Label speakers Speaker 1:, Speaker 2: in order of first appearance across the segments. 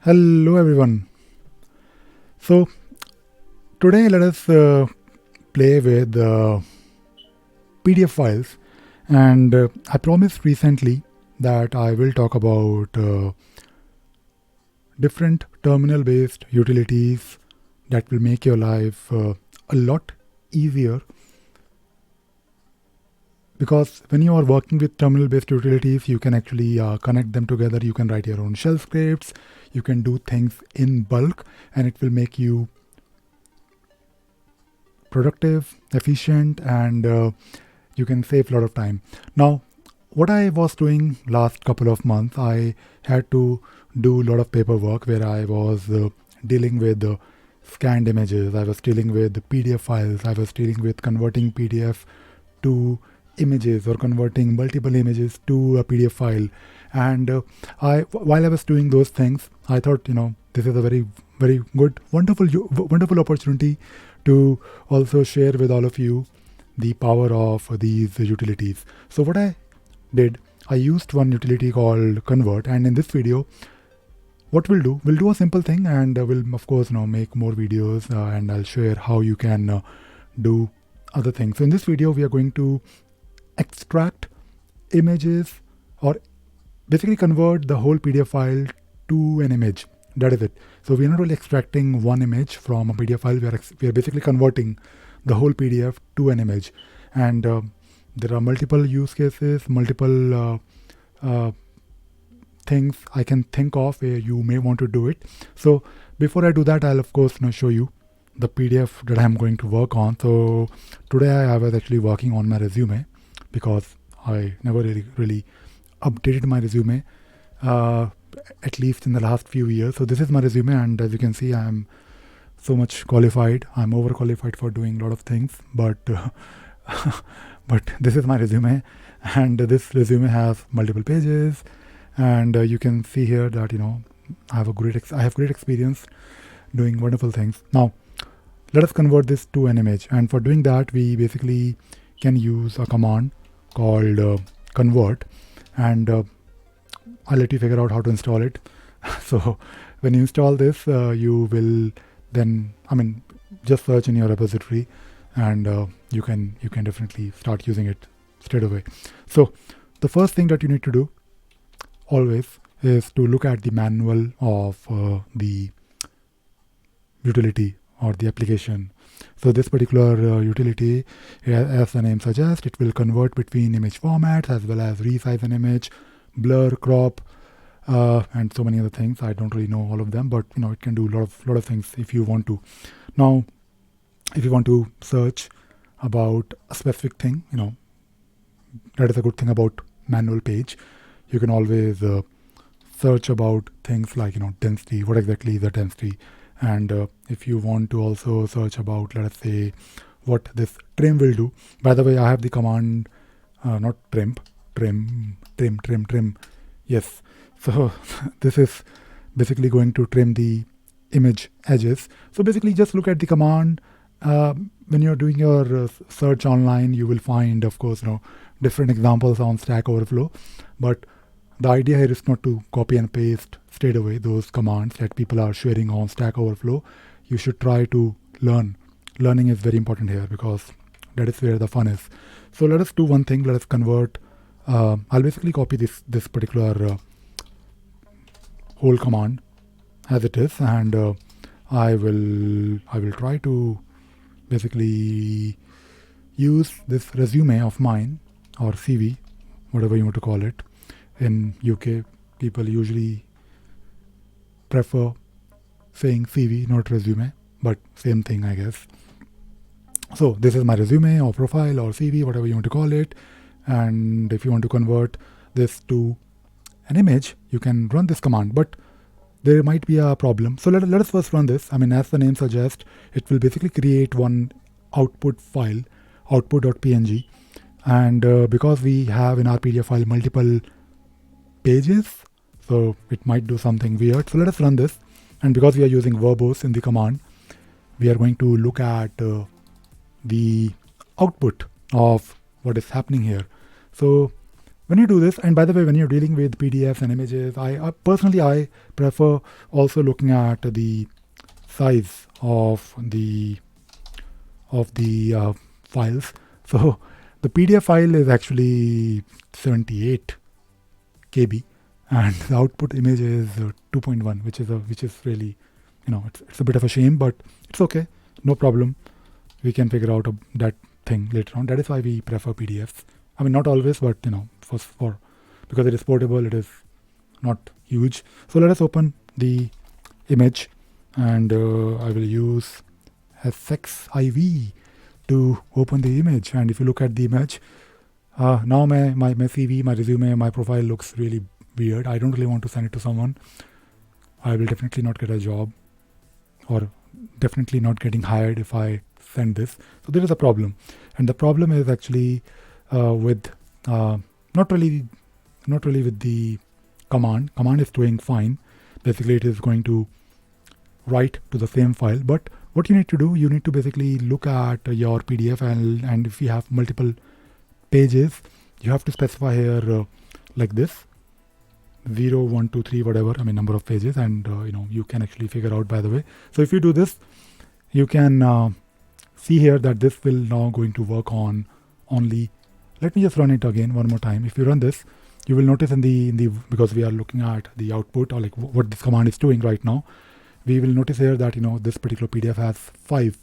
Speaker 1: Hello everyone. So today let us play with PDF files, and I promised recently that I will talk about different terminal based utilities that will make your life a lot easier, because when you are working with terminal based utilities you can actually connect them together. You can write your own shell scripts, you can do things in bulk, and it will make you productive, efficient, and you can save a lot of time. Now, what I was doing last couple of months, I had to do a lot of paperwork where I was dealing with scanned images, I was dealing with PDF files, I was dealing with converting PDF to images or converting multiple images to a PDF file. And while I was doing those things, I thought, this is a very, very good, wonderful opportunity to also share with all of you the power of these utilities. So what I did, I used one utility called convert, and in this video what we'll do a simple thing, and we'll of course make more videos, and I'll share how you can do other things. So in this video we are going to extract images, or basically convert the whole PDF file to an image. That is it. So we're not really extracting one image from a PDF file, we are basically converting the whole PDF to an image. And there are multiple use cases, multiple things I can think of where you may want to do it. So before I do that, I'll of course show you the PDF that I'm going to work on. So today I was actually working on my resume, because I never really updated my resume, at least in the last few years. So this is my resume, and as you can see, I'm so much qualified. I'm overqualified for doing a lot of things, but but this is my resume, and this resume has multiple pages, and you can see here that I have great experience doing wonderful things. Now let us convert this to an image, and for doing that we basically can use a command called convert, and I'll let you figure out how to install it. So when you install this, you will then, just search in your repository, and you can definitely start using it straight away. So the first thing that you need to do always is to look at the manual of the utility or the application. So this particular utility, as the name suggests, it will convert between image formats as well as resize an image, blur, crop, and so many other things. I don't really know all of them, but it can do a lot of things if you want to. Now, if you want to search about a specific thing, that is a good thing about manual page. You can always search about things like density. What exactly is the density? And if you want to also search about, let us say, what this trim will do. By the way, I have the command not trim. Yes. So this is basically going to trim the image edges. So basically just look at the command. When you're doing your search online, you will find, of course, different examples on Stack Overflow. But the idea here is not to copy and paste straight away those commands that people are sharing on Stack Overflow. You should try to learn. Learning is very important here, because that is where the fun is. So let us do one thing. Let us convert. I'll basically copy this particular whole command as it is, and I will try to basically use this resume of mine, or CV, whatever you want to call it. In UK, people usually prefer saying CV, not resume, but same thing, I guess. So this is my resume or profile or CV, whatever you want to call it. And if you want to convert this to an image, you can run this command, but there might be a problem. So let us first run this. As the name suggests, it will basically create one output file, output.png. And because we have in our PDF file multiple pages, so it might do something weird. So let us run this. And because we are using verbose in the command, we are going to look at the output of what is happening here. So when you do this, and by the way, when you're dealing with PDFs and images, I personally prefer also looking at the size of the files. So the PDF file is actually 78 KB, and the output image is 2.1, which is really, it's a bit of a shame, but it's okay, no problem. We can figure out that thing later on. That is why we prefer PDFs. I mean, not always, but for because it is portable, it is not huge. So let us open the image, and I will use SXIV to open the image. And if you look at the image, now my CV, my resume, my profile looks really weird. I don't really want to send it to someone. I will definitely not get a job, or definitely not getting hired if I send this. So there is a problem, and the problem is actually with not really with the command. Command is doing fine. Basically, it is going to write to the same file, but what you need to do, you need to basically look at your PDF, and if you have multiple pages, you have to specify here like this, 0, 1, 2, 3, whatever, number of pages, and you can actually figure out, by the way. So if you do this, you can see here that this will now going to work on only. Let me just run it again one more time. If you run this, you will notice in the because we are looking at the output, or like what this command is doing right now, we will notice here that this particular PDF has five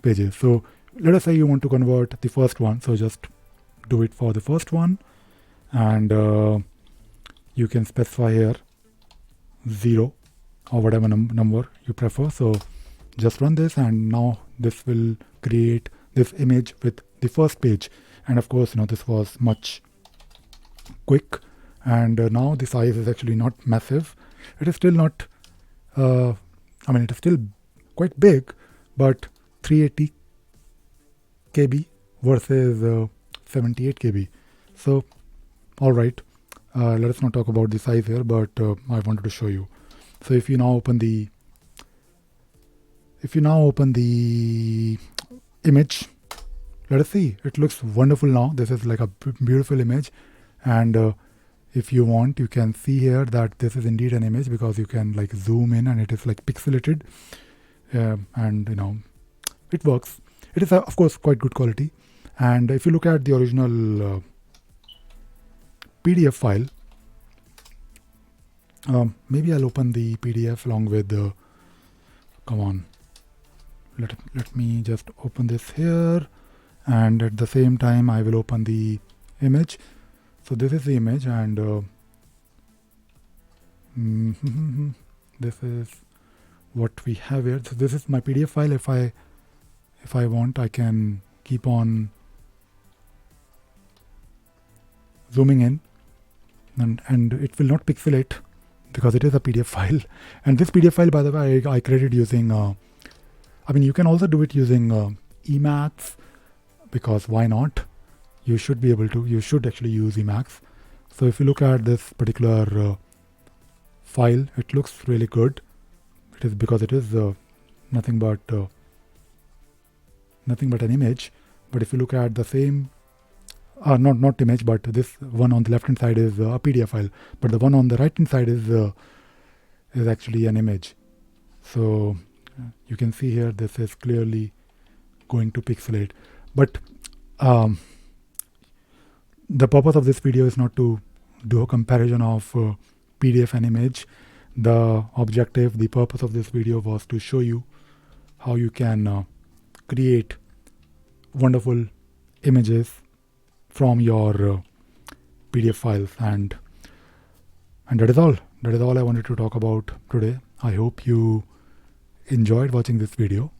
Speaker 1: pages. So let us say you want to convert the first one, so just do it for the first one, and you can specify here 0 or whatever number you prefer. So just run this, and now this will create this image with the first page. And of course, this was much quick, and now the size is actually not massive. It is still not it is still quite big, but 380 KB versus 78 KB. So all right, let us not talk about the size here, but I wanted to show you. So if you now open the image, let us see. It looks wonderful now. This is like a beautiful image, and if you want, you can see here that this is indeed an image, because you can like zoom in, and it is like pixelated, and it works. It is of course quite good quality. And if you look at the original PDF file, maybe I'll open the PDF along with the. Come on, let me just open this here, and at the same time I will open the image. So this is the image, and this is what we have here. So this is my PDF file. If I want, I can keep on zooming in, and it will not pixelate because it is a PDF file. And this PDF file, by the way, I created using you can also do it using Emacs, because why not? You should be able to. You should actually use Emacs. So if you look at this particular file, it looks really good. It is because it is nothing but an image. But if you look at the same, not image, but this one on the left hand side is a PDF file, but the one on the right hand side is actually an image. So you can see here this is clearly going to pixelate. But the purpose of this video is not to do a comparison of PDF and image. The purpose of this video was to show you how you can create wonderful images from your PDF files, and that is all. That is all I wanted to talk about today. I hope you enjoyed watching this video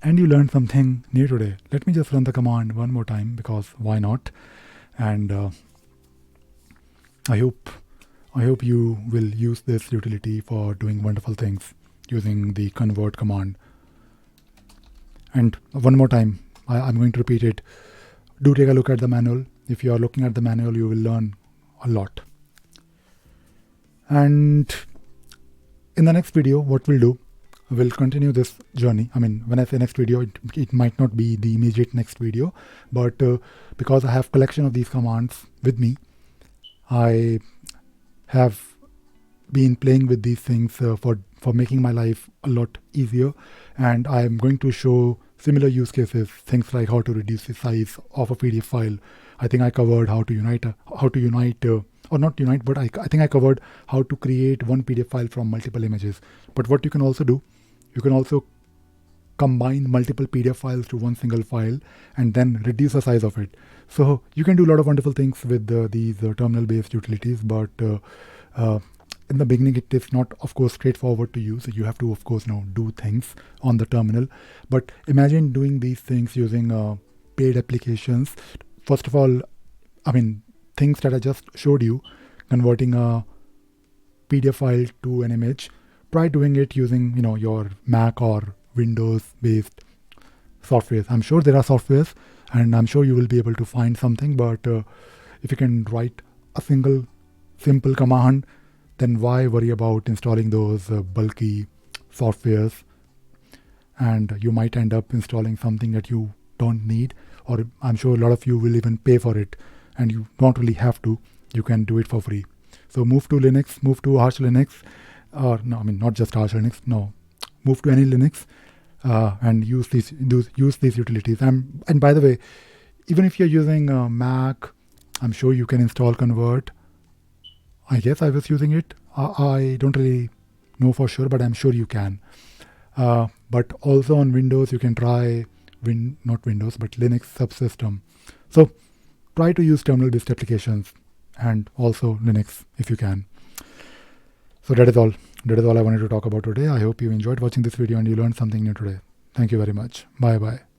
Speaker 1: and you learned something new today. Let me just run the command one more time, because why not? And I hope you will use this utility for doing wonderful things using the convert command. And one more time, I'm going to repeat it. Do take a look at the manual. If you are looking at the manual, you will learn a lot. And in the next video, what we'll do, will continue this journey. I mean, when I say next video, it might not be the immediate next video, but because I have collection of these commands with me, I have been playing with these things for making my life a lot easier, and I am going to show similar use cases, things like how to reduce the size of a PDF file. I think I covered how to unite, or not unite, but I think I covered how to create one PDF file from multiple images. But what you can also do, you can also combine multiple PDF files to one single file and then reduce the size of it. So you can do a lot of wonderful things with these terminal-based utilities, but in the beginning, it is not, of course, straightforward to use. You have to, of course, do things on the terminal. But imagine doing these things using paid applications. First of all, I mean, things that I just showed you, converting a PDF file to an image. Try doing it using, your Mac or Windows-based softwares. I'm sure there are softwares, and I'm sure you will be able to find something. But if you can write a single simple command, then why worry about installing those bulky softwares? And you might end up installing something that you don't need, or I'm sure a lot of you will even pay for it, and you don't really have to. You can do it for free. So move to Linux, move to Arch Linux, or no, I mean not just Arch Linux. No, move to any Linux and use these utilities. And by the way, even if you're using Mac, I'm sure you can install Convert. I guess I was using it. I don't really know for sure, but I'm sure you can. But also on Windows, you can try not Windows, but Linux subsystem. So try to use terminal-based applications and also Linux if you can. So that is all. That is all I wanted to talk about today. I hope you enjoyed watching this video and you learned something new today. Thank you very much. Bye bye.